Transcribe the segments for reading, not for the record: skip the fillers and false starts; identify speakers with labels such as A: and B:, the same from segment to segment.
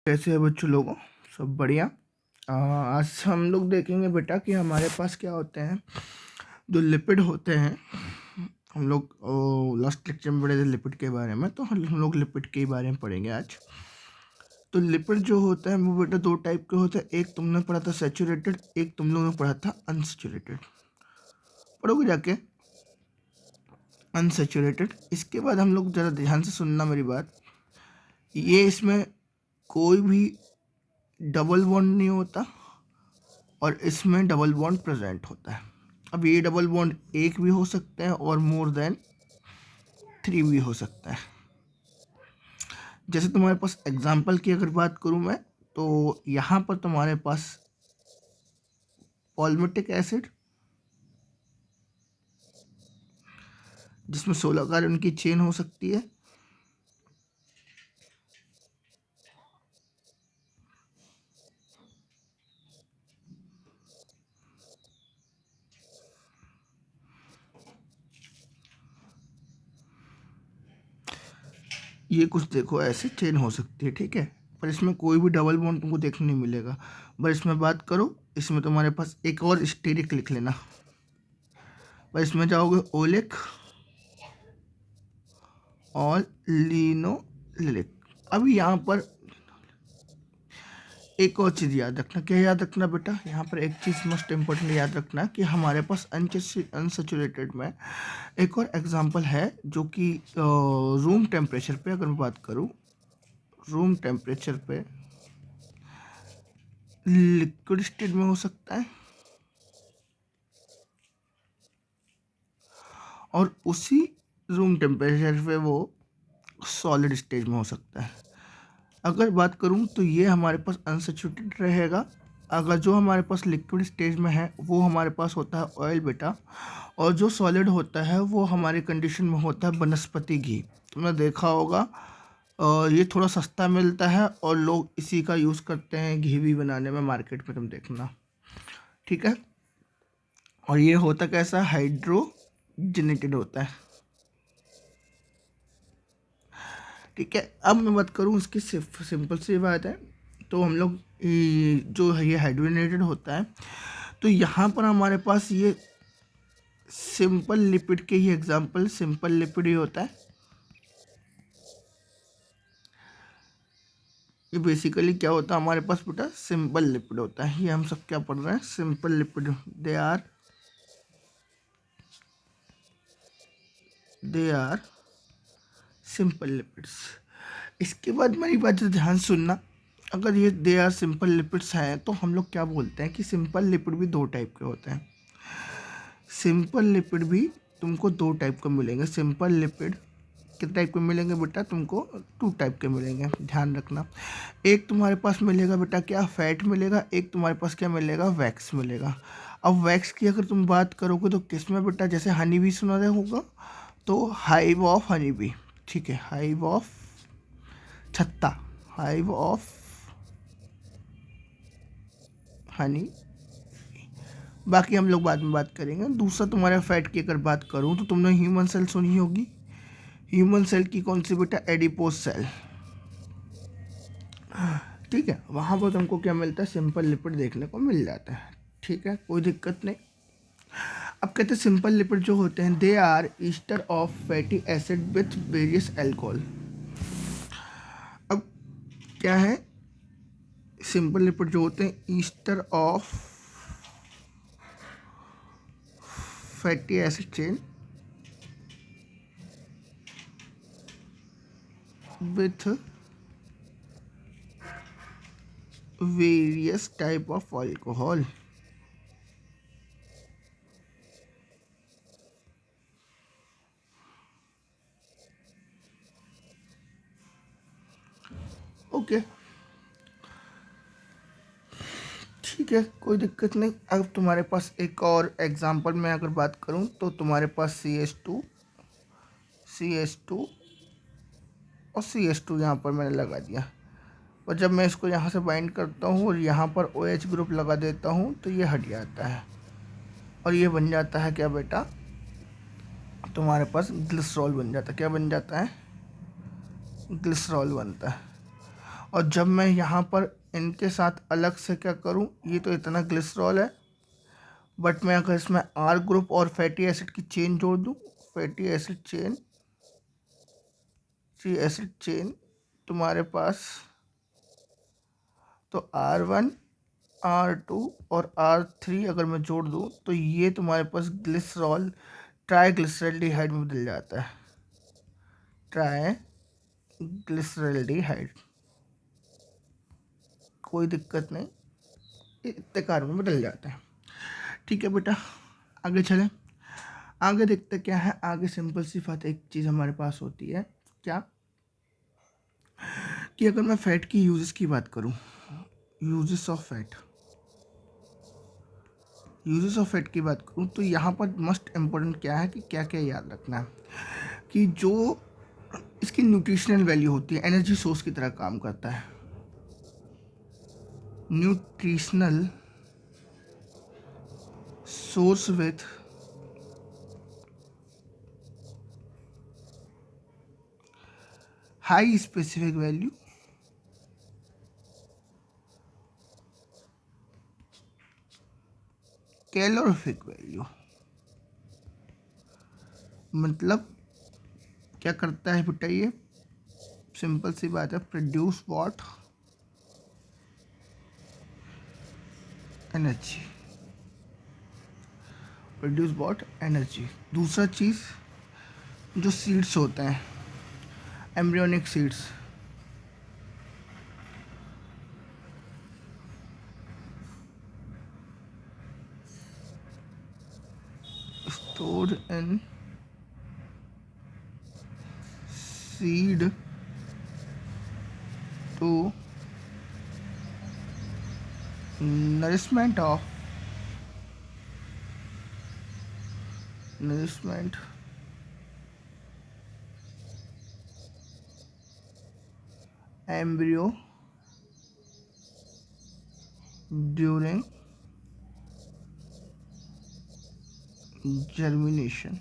A: कैसे है बच्चों लोगों, सब बढ़िया। आज हम लोग देखेंगे बेटा कि हमारे पास क्या होते हैं। जो लिपिड होते हैं, हम लोग लास्ट लेक्चर में पढ़े थे लिपिड के बारे में, तो हम लोग लिपिड के बारे में पढ़ेंगे आज। तो लिपिड जो होता है वो बेटा दो टाइप के होते हैं। एक तुमने पढ़ा था सैचुरेटेड, एक तुम लोगों ने पढ़ा था अनसैचुरेटेड। पढ़ोगे जाके अनसैचुरेटेड। इसके बाद हम लोग ज़रा ध्यान से सुनना मेरी बात। ये इसमें कोई भी डबल बॉन्ड नहीं होता और इसमें डबल बॉन्ड प्रेजेंट होता है। अब ये डबल बॉन्ड एक भी हो सकते हैं और मोर देन 3 भी हो सकता है। जैसे तुम्हारे पास एग्जांपल की अगर बात करूं मैं, तो यहाँ पर तुम्हारे पास पॉल्मेटिक एसिड जिसमें 16 कार्बन की चेन हो सकती है। ये कुछ देखो ऐसे चेन हो सकती है, ठीक है, पर इसमें कोई भी डबल बॉन्ड तुमको देखने नहीं मिलेगा। पर इसमें बात करो, इसमें तुम्हारे पास एक और स्टेरिक लिख लेना। पर इसमें जाओगे ओलिक और लिनोलिक। अब यहाँ पर एक और चीज़ याद रखना। क्या याद रखना बेटा? यहाँ पर एक चीज़ मस्ट इम्पोर्टेंट याद रखना कि हमारे पास अनसैचुरेटेड में एक और एग्जांपल है, जो कि रूम टेम्परेचर पे अगर मैं बात करूँ, रूम टेम्परेचर पे लिक्विड स्टेट में हो सकता है और उसी रूम टेम्परेचर पे वो सॉलिड स्टेज में हो सकता है। अगर बात करूं तो ये हमारे पास अनसैचुरेटेड रहेगा। अगर जो हमारे पास लिक्विड स्टेज में है वो हमारे पास होता है ऑयल बेटा, और जो सॉलिड होता है वो हमारी कंडीशन में होता है वनस्पति घी। तुमने देखा होगा ये थोड़ा सस्ता मिलता है और लोग इसी का यूज़ करते हैं घी भी बनाने में, मार्केट में तुम देखना, ठीक है। और ये होता कैसा, हाइड्रोजनेटेड होता है, ठीक है। अब मैं बात करूँ इसकी सिंपल सी बात है। तो हम लोग जो है ये हाइड्रोजनेटेड होता है, तो यहाँ पर हमारे पास ये सिंपल लिपिड के ही एग्जांपल सिंपल लिपिड ही होता है। ये बेसिकली क्या होता है हमारे पास बेटा, सिंपल लिपिड होता है। ये हम सब क्या पढ़ रहे हैं, simple lipid. They are simple lipids. इसके बाद मेरी बात ध्यान सुनना। अगर ये दे आर सिंपल लिपिड्स हैं तो हम लोग क्या बोलते हैं कि सिंपल लिपिड भी दो टाइप के होते हैं। सिंपल लिपिड भी तुमको दो टाइप के मिलेंगे। सिंपल लिपिड कितने टाइप के मिलेंगे बेटा? तुमको 2 टाइप के मिलेंगे, ध्यान रखना। एक तुम्हारे पास मिलेगा बेटा क्या, फैट मिलेगा। एक तुम्हारे पास क्या मिलेगा, वैक्स मिलेगा। अब वैक्स की अगर तुम बात करोगे तो किस में बेटा, जैसे हनी बी सुना रहे होगा, तो हाइव ऑफ हनी बी, ठीक है, हाइव ऑफ छत्ता, हाइव ऑफ हनी। बाकी हम लोग बाद में बात करेंगे। दूसरा तुम्हारे फैट की अगर बात करूं तो तुमने ह्यूमन सेल सुनी होगी। ह्यूमन सेल की कौन सी बेटा, एडिपोज सेल, ठीक है। वहाँ पर तुमको क्या मिलता है, सिंपल लिपिड देखने को मिल जाता है, ठीक है, कोई दिक्कत नहीं। अब कहते हैं सिंपल लिपिड जो होते हैं, they are ester of fatty acid with various alcohol. अब क्या है, सिंपल लिपिड जो होते हैं ester of fatty acid chain with various type of alcohol। Okay, ठीक है, कोई दिक्कत नहीं। अब तुम्हारे पास एक और एग्जांपल में अगर बात करूं तो तुम्हारे पास CH2 और CH2 यहाँ पर मैंने लगा दिया। और जब मैं इसको यहाँ से बाइंड करता हूँ और यहाँ पर OH ग्रुप लगा देता हूँ तो ये हट जाता है और ये बन जाता है क्या बेटा, तुम्हारे पास ग्लिसरॉल बन जाता है। क्या बन जाता है, ग्लिसरॉल बनता है। और जब मैं यहाँ पर इनके साथ अलग से क्या करूँ, ये तो इतना ग्लिसरॉल है, बट मैं अगर इसमें आर ग्रुप और फैटी एसिड की चेन जोड़ दूँ, फैटी एसिड चेन, सी एसिड चेन तुम्हारे पास, तो R1 R2 और R3 अगर मैं जोड़ दूँ तो ये तुम्हारे पास ग्लिसरॉल ट्राइग्लिसरॉल्डिहाइड में बदल जाता है, ट्राइग्लिसरॉल्डिहाइड। कोई दिक्कत नहीं, इतने कार्बन में बदल जाता है। ठीक है बेटा, आगे चलें। आगे देखते क्या है। आगे सिंपल सी बात, एक चीज़ हमारे पास होती है क्या, कि अगर मैं फैट की यूजेस की बात करूं, यूजेस ऑफ फैट, की बात करूं, तो यहाँ पर मस्ट इम्पोर्टेंट क्या है कि क्या क्या याद रखना है, कि जो इसकी न्यूट्रिशनल वैल्यू होती है, एनर्जी सोर्स की तरह काम करता है। Nutritional source with high specific value, calorific value. मतलब क्या करता है बेटा, ये सिंपल सी बात है, produce what, energy, produce what, energy. दूसरा चीज़, जो सीड्स होते हैं, embryonic seeds, stored in seed to nourishment embryo during germination।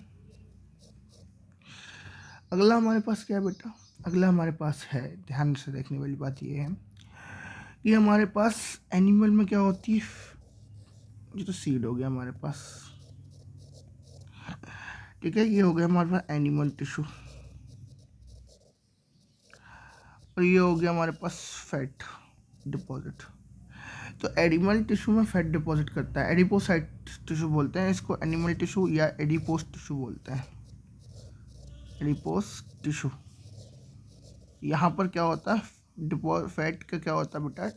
A: अगला हमारे पास क्या है बेटा, अगला हमारे पास है, ध्यान से देखने वाली बात ये है कि हमारे पास एनिमल में क्या होती है, ये तो सीड हो गया हमारे पास, ठीक है, ये हो गया हमारे पास एनिमल टिश्यू, और ये हो गया हमारे पास फैट डिपॉजिट। तो एनिमल टिश्यू में फैट डिपॉजिट करता है, एडिपोसाइट टिश्यू बोलते हैं इसको, एनिमल टिश्यू या एडिपोस टिश्यू बोलते हैं, एडिपोस टिश्यू। यहाँ पर क्या होता है, फैट का क्या होता है बेटा,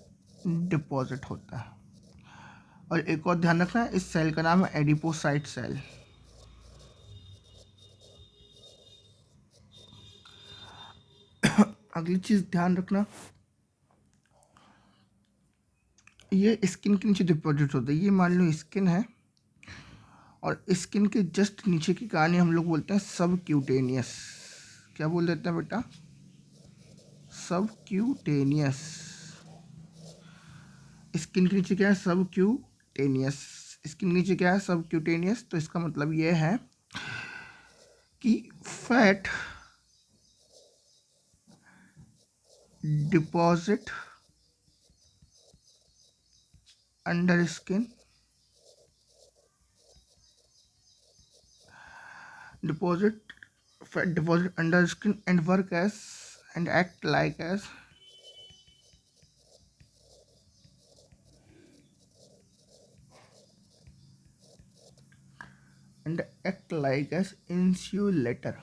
A: डिपॉजिट होता है। और एक और ध्यान रखना है, इस सेल का नाम है एडिपोसाइट सेल। अगली चीज ध्यान रखना, ये स्किन के नीचे डिपॉजिट होता है। ये मान लो स्किन है, और स्किन के जस्ट नीचे की कहानी हम लोग बोलते हैं सब क्यूटेनियस। क्या बोल देते हैं बेटा, सब क्यूटेनियस। स्किन के नीचे क्या है, सब क्यूटेनियस। स्किन के नीचे क्या है, सब क्यूटेनियस। तो इसका मतलब ये है कि fat deposit under skin, fat deposit under skin and work as and act like as insulator।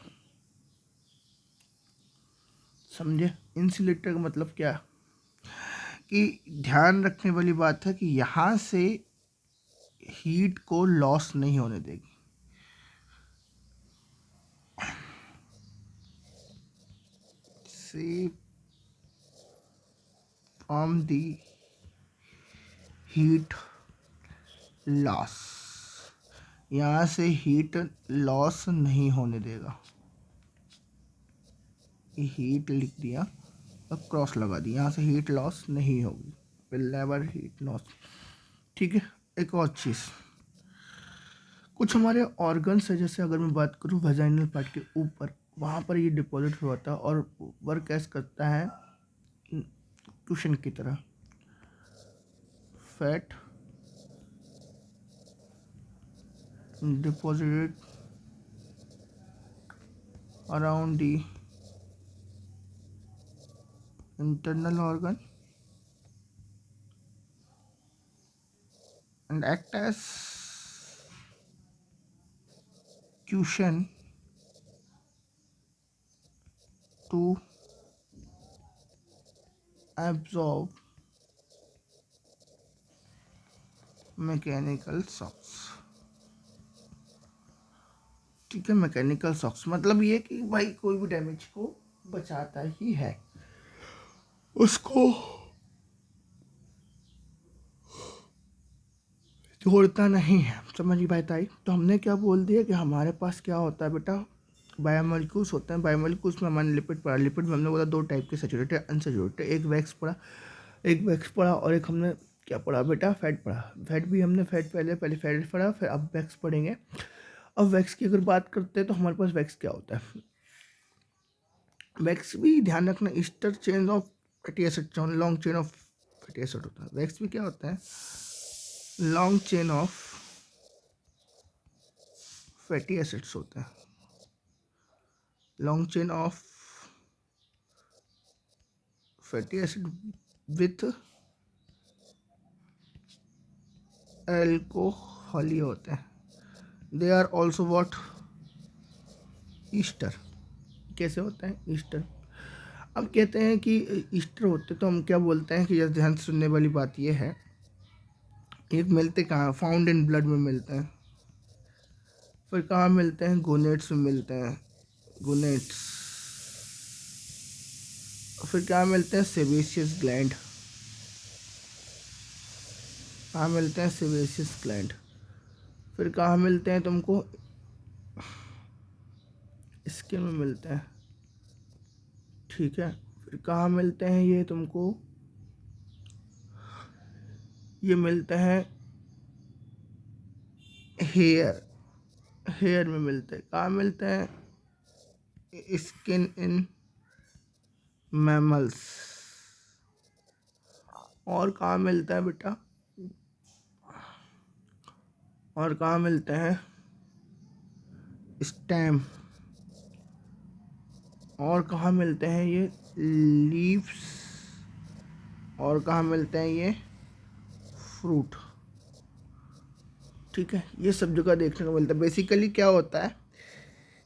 A: समझे, इंसुलेटर का मतलब क्या, कि ध्यान रखने वाली बात है कि यहाँ से हीट को लॉस नहीं होने देगी। Save from the heat loss, यहाँ से हीट लॉस नहीं होने देगा। हीट लिख दिया और क्रॉस लगा दी, यहाँ से हीट लॉस नहीं होगी, विल नेवर हीट लॉस। ठीक है, एक और चीज़, कुछ हमारे ऑर्गन्स है, जैसे अगर मैं बात करूँ वेजाइनल पार्ट के ऊपर, वहाँ पर ये डिपॉजिट हुआ था और वर्क कैसे करता है, क्वेश्चन की तरह। Fat deposited around the internal organ and act as cushion to absorb mechanical shocks. ठीक है, मैकेनिकल शॉक्स मतलब ये कि भाई कोई भी डैमेज को बचाता ही है, उसको तोड़ता नहीं है। समझ बात आई? तो हमने क्या बोल दिया कि हमारे पास क्या होता है बेटा, बायोमोलिक्यूल्स होते हैं। बायोमोलिक्यूल्स में हमारे लिपिड पड़ा। लिपिड में हमने बोला दो टाइप के, सैचुरेटेड अनसैचुरेटेड। एक वैक्स पड़ा और एक हमने क्या पढ़ा बेटा, फैट पढ़ा। फैट भी हमने फैट पहले फैट पढ़ा, फिर अब वैक्स पढ़ेंगे। अब वैक्स की अगर बात करते हैं तो हमारे पास वैक्स क्या होता है। वैक्स भी ध्यान रखना, ester chain of fatty acid, long chain of fatty acid होता है। वैक्स भी क्या होता है, long chain of fatty acids होते हैं। Long chain of fatty acid with alcohol होते हैं। They are also what, ester. कैसे होता है ईस्टर? अब कहते हैं कि ईस्टर होते तो हम क्या बोलते हैं कि ध्यान से सुनने वाली बात यह है, एक मिलते कहाँ, फाउंड इन ब्लड में मिलते हैं। फिर कहाँ मिलते हैं, गोनेट्स में मिलते हैं, गोनेट्स। फिर क्या मिलते हैं, सेबेशियस ग्लैंड। कहाँ मिलते हैं, सेबेशियस ग्लैंड। फिर कहाँ मिलते हैं तुमको, स्किन में मिलते हैं। ठीक है, फिर कहाँ मिलते हैं ये तुमको, ये मिलते हैं हेयर में मिलते हैं। कहाँ मिलते हैं, स्किन इन मैमल्स। और कहाँ मिलता है बेटा, और कहाँ मिलते हैं, स्टेम। और कहाँ मिलते हैं ये, लीव्स। और कहाँ मिलते हैं ये, फ्रूट। ठीक है, ये सब जगह देखने को मिलता है। बेसिकली क्या होता है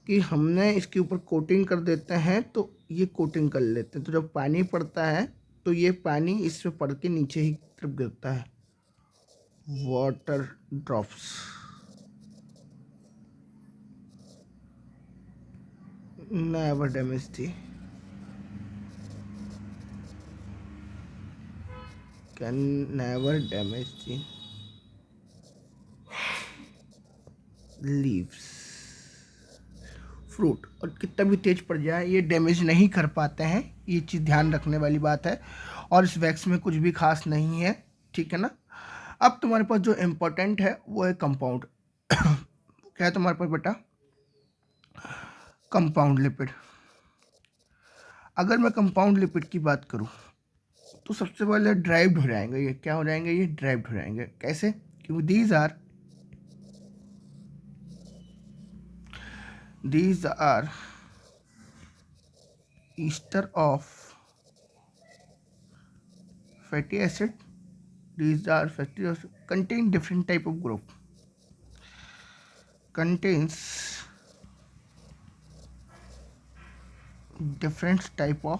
A: कि हमने इसके ऊपर कोटिंग कर देते हैं, तो ये कोटिंग कर लेते हैं, तो जब पानी पड़ता है तो ये पानी इसमें पड़ के नीचे ही तरफ गिरता है, वाटर ड्रॉप्स। नेवर डैमेज थी, कैन नेवर डैमेज थी लीव्स, फ्रूट। और कितना भी तेज पड़ जाए ये डैमेज नहीं कर पाते हैं, ये चीज़ ध्यान रखने वाली बात है। और इस वैक्स में कुछ भी खास नहीं है, ठीक है ना। अब तुम्हारे पास जो इम्पोर्टेंट है वो है कंपाउंड। क्या है तुम्हारे पास बेटा, कंपाउंड लिपिड। अगर मैं कंपाउंड लिपिड की बात करूं तो सबसे पहले ड्राइव्ड हो जाएंगे। ये क्या हो जाएंगे, ये ड्राइव्ड हो जाएंगे। कैसे? क्योंकि these are ester of fatty acid. These are fatty acid contain different type of group, contains different type of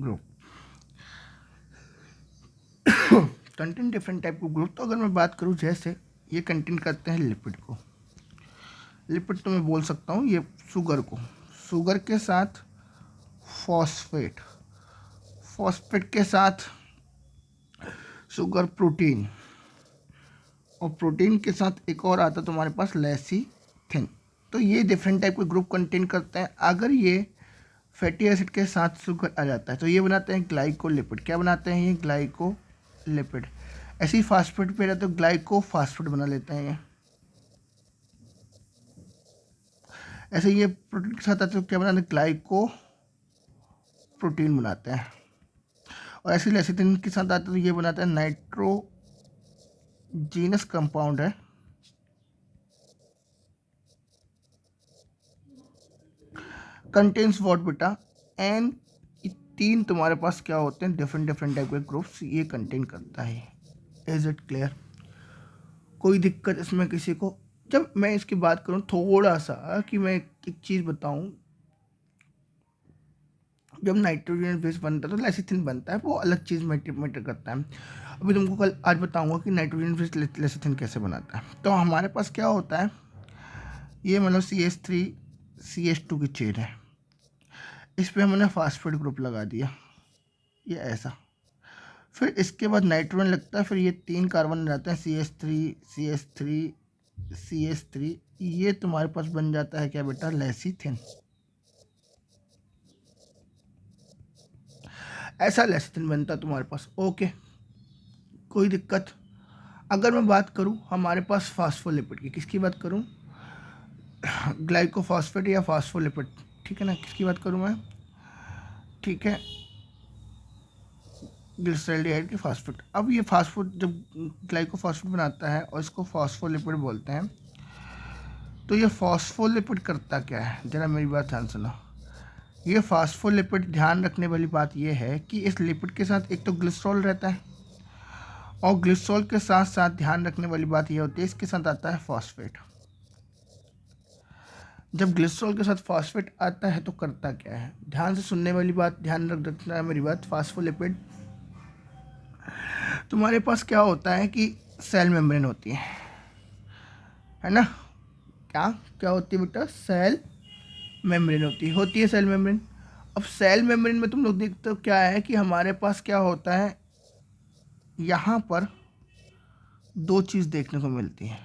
A: group, contain different type of group. तो अगर मैं बात करूं, जैसे ये कंटेन करते हैं लिपिड को। लिपिड तो मैं बोल सकता हूँ ये शुगर को, शुगर के साथ फॉस्फेट, फॉस्फेट के साथ शुगर प्रोटीन, और प्रोटीन के साथ एक और आता है तुम्हारे पास लेसिथिन। तो ये डिफरेंट टाइप के ग्रुप कंटेन करते हैं। अगर ये फैटी एसिड के साथ शुगर आ जाता है तो ये बनाते हैं ग्लाइकोलिपिड। क्या बनाते हैं ये, ग्लाइकोलिपिड। ऐसे ही फास्फेट पे रहते तो ग्लाइकोफास्फेट बना लेते हैं ये। ऐसे ये प्रोटीन के साथ आते हैं तो क्या बनाते हैं, ग्लाइको प्रोटीन बनाते हैं। और ऐसे लेसिथिन के साथ आते हैं तो ये बनाता है नाइट्रोजीनस कंपाउंड है, कंटेन्स व्हाट बेटा, एंड तीन तुम्हारे पास क्या होते हैं, डिफरेंट डिफरेंट टाइप के ग्रुप्स ये कंटेन करता है। Is it clear? कोई दिक्कत इसमें किसी को? जब मैं इसकी बात करूं थोड़ा सा कि मैं एक चीज़ बताऊं, जब नाइट्रोजन बेस बनता है तो लेसिथिन बनता है, वो अलग चीज़ मैटर करता है। अभी तुमको कल आज बताऊंगा कि नाइट्रोजन बेस लेसिथिन कैसे बनाता है। तो हमारे पास क्या होता है, ये मतलब CH3 CH2 की चेन है, इस पर हमने फास्फेट ग्रुप लगा दिया, ये ऐसा। फिर इसके बाद नाइट्रोजन लगता है, फिर ये 3 कार्बन रहते हैं CH3 CH3 CH3, ये तुम्हारे पास बन जाता है क्या बेटा, लेसिथिन। ऐसा लेसिथिन बनता है तुम्हारे पास। ओके, कोई दिक्कत? अगर मैं बात करूं हमारे पास फास्फोलिपिड की, किसकी बात करूं, ग्लाइकोफॉस्फेट या फास्फोलिपिड, ठीक है ना, किसकी बात करूं मैं, ठीक है, ग्लिसरॉल्डिहाइड की फास्फेट। अब ये फास्फेट जब ग्लाइकोफॉस्फेट बनाता है और इसको फास्फोलिपिड बोलते हैं, तो ये फास्फोलिपिड करता क्या है, जरा मेरी बात ध्यान सुनो। ये फास्फोलिपिड, ध्यान रखने वाली बात ये है कि इस लिपिड के साथ एक तो ग्लिसरॉल रहता है, और ग्लिसरॉल के साथ साथ ध्यान रखने वाली बात ये होती है इसके साथ आता है फॉस्फेट। जब ग्लिसरॉल के साथ फॉस्फेट आता है तो करता क्या है, ध्यान से सुनने वाली बात, ध्यान रखना है मेरी बात। फास्फोलिपिड तुम्हारे पास क्या होता है कि सेल मेम्ब्रेन होती है ना, क्या क्या होती है बेटा, सेल मेम्ब्रेन होती है सेल मेम्ब्रेन। अब सेल मेम्ब्रेन में तुम लोग देखते हो क्या है कि हमारे पास क्या होता है, यहाँ पर दो चीज़ देखने को मिलती है।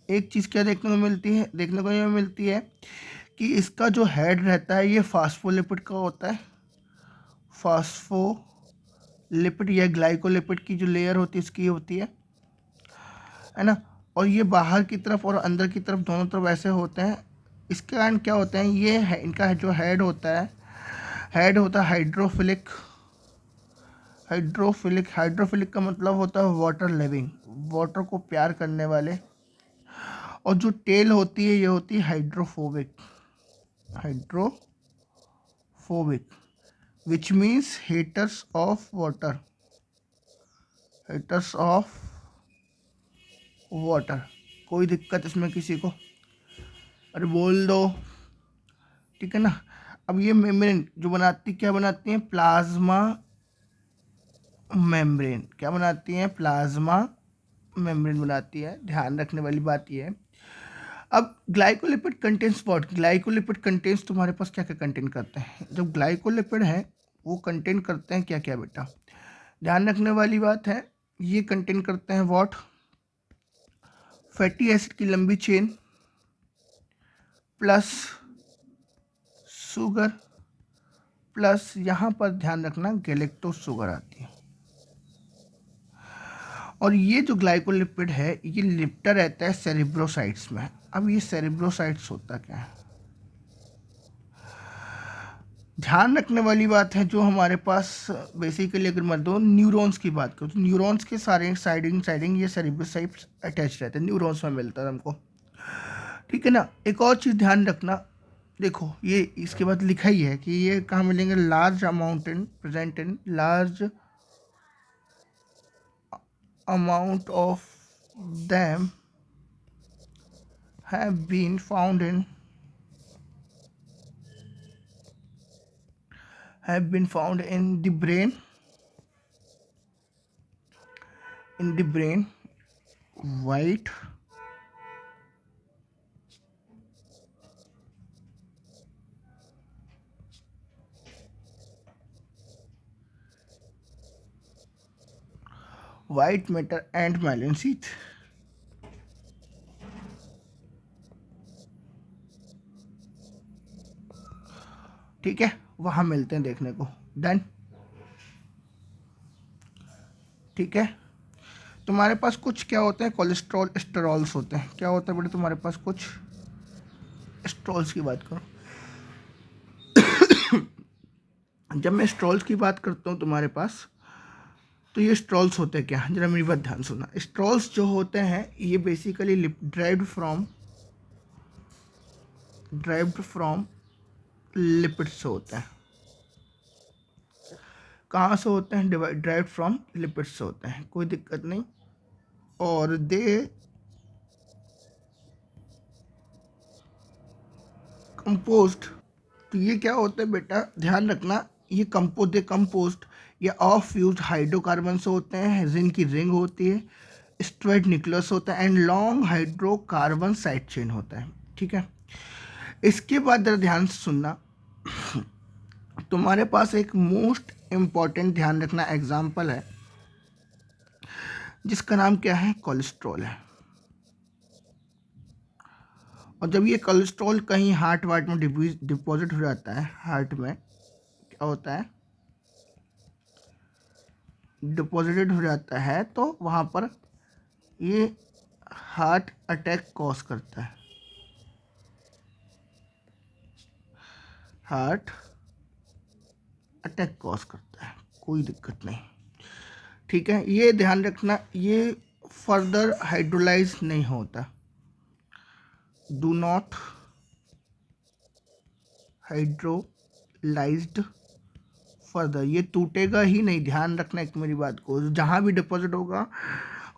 A: एक चीज़ क्या देखने को ये मिलती है कि इसका जो हेड रहता है ये फास्फोलिपिड का होता है, फास्फोलिपिड या ग्लाइकोलिपिड की जो लेयर होती है इसकी होती है ना। और ये बाहर की तरफ और अंदर की तरफ दोनों तरफ ऐसे होते हैं। इसके कारण क्या होता है, ये है इनका जो हेड होता है, हेड होता है हाइड्रोफिलिक। हाइड्रोफिलिक का मतलब होता है वाटर लिविंग, वाटर को प्यार करने वाले। और जो टेल होती है ये होती है hydrophobic, hydrophobic which means haters of water, haters of water. कोई दिक्कत इसमें किसी को? अरे बोल दो, ठीक है ना। अब ये मेम्ब्रेन जो बनाती क्या बनाती हैं, प्लाज्मा मेम्ब्रेन, क्या बनाती हैं, प्लाज्मा मेम्ब्रेन बनाती है। ध्यान रखने वाली बात ये है। अब glycolipid contains what, glycolipid contains तुम्हारे पास क्या क्या कंटेन करते हैं, जब ग्लाइकोलिपिड है वो कंटेन करते हैं क्या क्या बेटा, ध्यान रखने वाली बात है। ये कंटेन करते हैं व्हाट, फैटी एसिड की लंबी चेन प्लस शुगर, प्लस यहाँ पर ध्यान रखना गैलेक्टोज शुगर आती है। और ये जो ग्लाइकोलिपिड है ये लिपटा रहता है सेरिब्रोसाइट्स में। अब ये सेरिब्रोसाइट्स होता क्या है, ध्यान रखने वाली बात है। जो हमारे पास बेसिकली अगर मैं दो न्यूरॉन्स की बात करूँ तो न्यूरॉन्स के सारे साइडिंग ये सेरिब्रोसाइट्स अटैच रहते हैं, न्यूरॉन्स में मिलता है हमको, ठीक है ना। एक और चीज़ ध्यान रखना, देखो ये इसके बाद लिखा ही है कि ये कहाँ मिलेंगे, large amount in present in large amount of them have been found in the brain, white matter and myelin sheath। ठीक है, वहाँ मिलते हैं देखने को। डन, ठीक है। तुम्हारे पास कुछ क्या होते हैं, कोलेस्ट्रॉल स्टेरॉल्स होते हैं। क्या होता है बेटे तुम्हारे पास कुछ स्ट्रॉल्स की बात करो। जब मैं स्ट्रॉल्स की बात करता हूँ तुम्हारे पास, तो ये स्ट्रॉल्स होते हैं क्या, जरा मेरी बात ध्यान सुनना। स्ट्रॉल्स जो होते हैं ये बेसिकली ड्राइव्ड फ्रॉम लिपिड से होते हैं। कहाँ से होते हैं, ड्राइव्ड फ्रॉम लिपिड से होते हैं, कोई दिक्कत नहीं। और दे कंपोस्ट, तो ये क्या होता है बेटा ध्यान रखना, ये कंपोस्ट या ऑफ यूज हाइड्रोकार्बन से होते हैं, जिनकी रिंग होती है, स्ट्रेट न्यूक्लियस होता है and long hydrocarbon side chain होता है। ठीक है, इसके बाद जरा ध्यान से सुनना, तुम्हारे पास एक मोस्ट इम्पॉर्टेंट ध्यान रखना एग्जाम्पल है जिसका नाम क्या है, कोलेस्ट्रॉल है। और जब ये कोलेस्ट्रॉल कहीं हार्ट वार्ट में डिपॉजिट हो जाता है, हार्ट में क्या होता है, डिपॉजिटेड हो जाता है, तो वहाँ पर ये हार्ट अटैक कॉज करता है, हार्ट अटैक कॉज करता है, कोई दिक्कत नहीं। ठीक है, ये ध्यान रखना, ये फर्दर हाइड्रोलाइज नहीं होता, डू नॉट हाइड्रोलाइज्ड फर्दर, ये टूटेगा ही नहीं, ध्यान रखना एक मेरी बात को, जहाँ भी डिपॉजिट होगा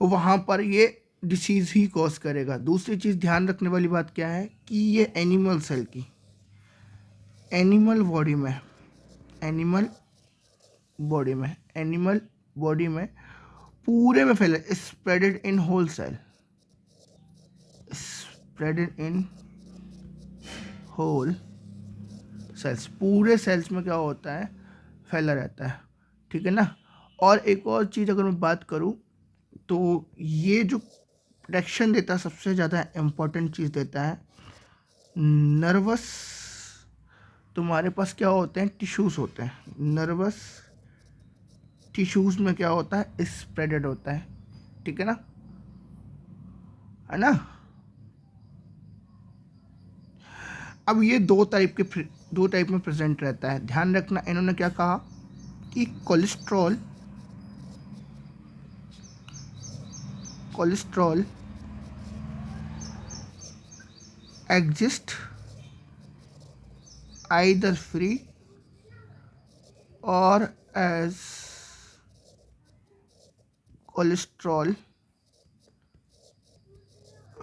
A: वहाँ पर ये डिसीज़ ही कॉज करेगा। दूसरी चीज़ ध्यान रखने वाली बात क्या है कि ये एनिमल सेल की, एनिमल बॉडी में पूरे में फैले, spreaded in whole cell, spreaded in whole cells, पूरे सेल्स में क्या होता है, फैला रहता है। ठीक है ना। और एक और चीज़ अगर मैं बात करूँ, तो ये जो प्रोटेक्शन देता है, सबसे ज़्यादा इम्पोर्टेंट चीज़ देता है नर्वस, तुम्हारे पास क्या होते हैं, टिश्यूज़ होते हैं, नर्वस टिश्यूज़ में क्या होता है, स्प्रेडेड होता है। ठीक है ना, है ना। अब ये दो टाइप में प्रेजेंट रहता है, ध्यान रखना। इन्होंने क्या कहा कि कोलेस्ट्रॉल एग्जिस्ट आइदर फ्री और एज कोलेस्ट्रॉल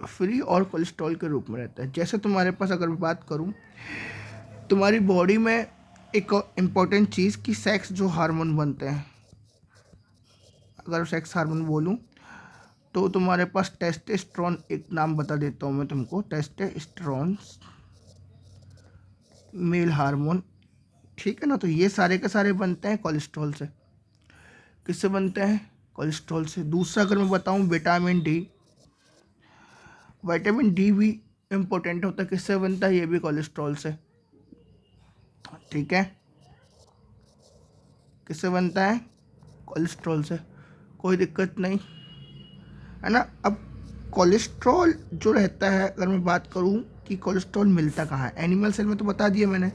A: फ्री और कोलेस्ट्रॉल के रूप में रहता है। जैसे तुम्हारे पास अगर मैं बात करूं, तुम्हारी बॉडी में एक इम्पॉर्टेंट चीज़ कि सेक्स जो हार्मोन बनते हैं, अगर सेक्स हार्मोन बोलूं तो तुम्हारे पास टेस्टोस्टेरोन, एक नाम बता देता हूं मैं तुमको, टेस्टोस्टेरोन मेल हार्मोन। ठीक है ना, तो ये सारे के सारे बनते हैं कोलेस्ट्रॉल से। किससे बनते हैं, कोलेस्ट्रॉल से। दूसरा अगर मैं बताऊं विटामिन डी भी इम्पोर्टेंट होता है, किससे बनता है, ये भी कोलेस्ट्रॉल से। ठीक है, किससे बनता है, कोलेस्ट्रॉल से, कोई दिक्कत नहीं, है ना। अब कोलेस्ट्रॉल जो रहता है, अगर मैं बात करूं कि कोलेस्ट्रॉल मिलता कहाँ है, एनिमल सेल में तो बता दिया मैंने,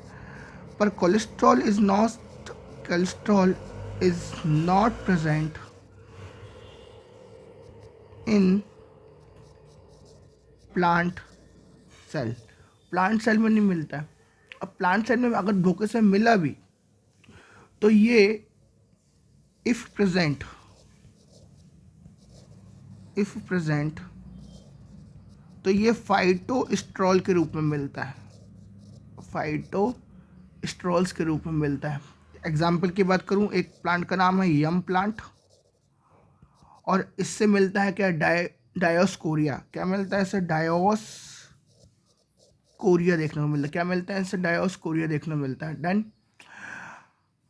A: पर cholesterol is not present in plant cell में नहीं मिलता है। अब प्लांट सेल में अगर धोखे से मिला भी, तो ये इफ प्रेजेंट तो ये फाइटोस्ट्रॉल के रूप में मिलता है, फाइटोस्ट्रॉल्स के रूप में मिलता है। एग्जाम्पल की बात करूं, एक प्लांट का नाम है यम प्लांट, और इससे मिलता है क्या, डायोस्कोरिया। क्या मिलता है इससे, डायोस्कोरिया देखने को मिलता है। क्या मिलता है इससे, डायोस्कोरिया देखने को मिलता है। डन।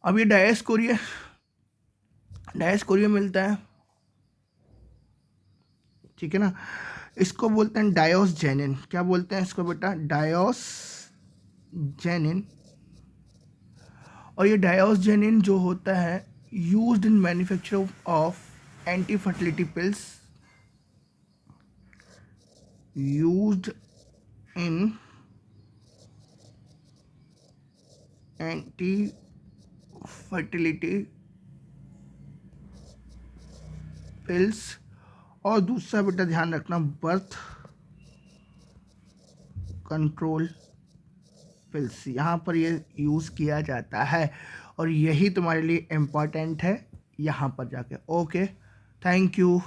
A: अब ये डायोस्कोरिया मिलता है, ठीक है ना। इसको बोलते हैं डायोसजेनिन। क्या बोलते हैं इसको बेटा, डायोसजेनिन। और ये डायोसजेनिन जो होता है used in manufacture of anti fertility pills used in anti fertility pills, और दूसरा बेटा ध्यान रखना बर्थ कंट्रोल पिल्स, यहाँ पर ये यूज़ किया जाता है और यही तुम्हारे लिए इम्पोर्टेंट है यहाँ पर जाके। Okay, thank you.